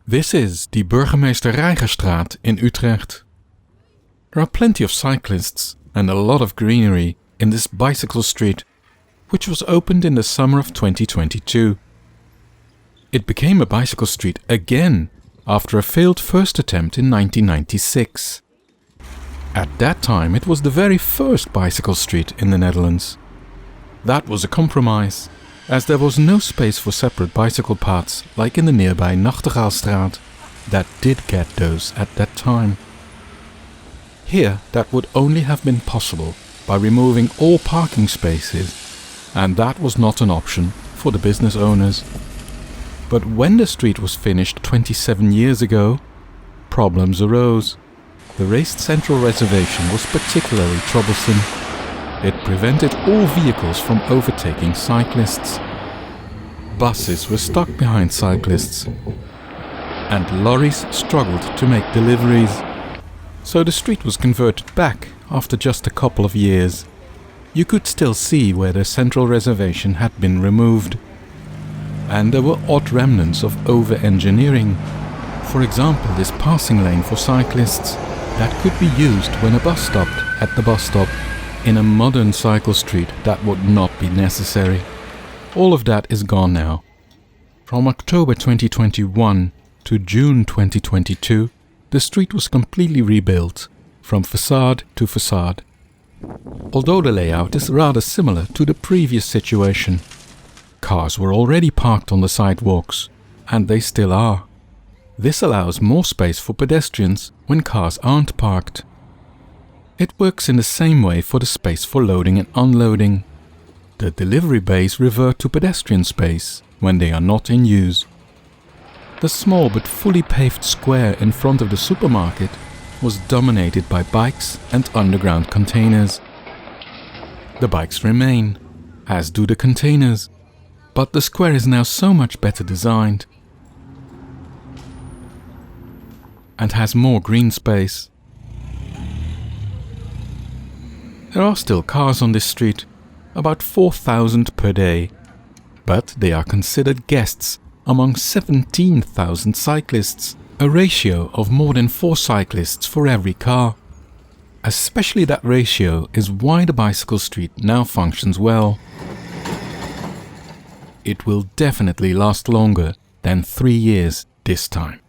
This is the Burgemeester Reigerstraat in Utrecht. There are plenty of cyclists and a lot of greenery in this bicycle street, which was opened in the summer of 2022. It became a bicycle street again after a failed first attempt in 1996. At that time it was the very first bicycle street in the Netherlands. That was a compromise, as there was no space for separate bicycle paths like in the nearby Nachtegaalstraat that did get those at that time. Here that would only have been possible by removing all parking spaces, and that was not an option for the business owners. But when the street was finished 27 years ago, problems arose. The raised central reservation was particularly troublesome. It prevented all vehicles from overtaking cyclists. Buses were stuck behind cyclists, and lorries struggled to make deliveries. So the street was converted back after just a couple of years. You could still see where the central reservation had been removed. And there were odd remnants of over-engineering. For example, this passing lane for cyclists that could be used when a bus stopped at the bus stop. In a modern cycle street, that would not be necessary. All of that is gone now. From October 2021 to June 2022, the street was completely rebuilt, from facade to facade. Although the layout is rather similar to the previous situation. Cars were already parked on the sidewalks, and they still are. This allows more space for pedestrians when cars aren't parked. It works in the same way for the space for loading and unloading. The delivery bays revert to pedestrian space when they are not in use. The small but fully paved square in front of the supermarket was dominated by bikes and underground containers. The bikes remain, as do the containers, but the square is now so much better designed and has more green space. There are still cars on this street, about 4,000 per day, but they are considered guests among 17,000 cyclists, a ratio of more than 4 cyclists for every car. Especially that ratio is why the bicycle street now functions well. It will definitely last longer than 3 years this time.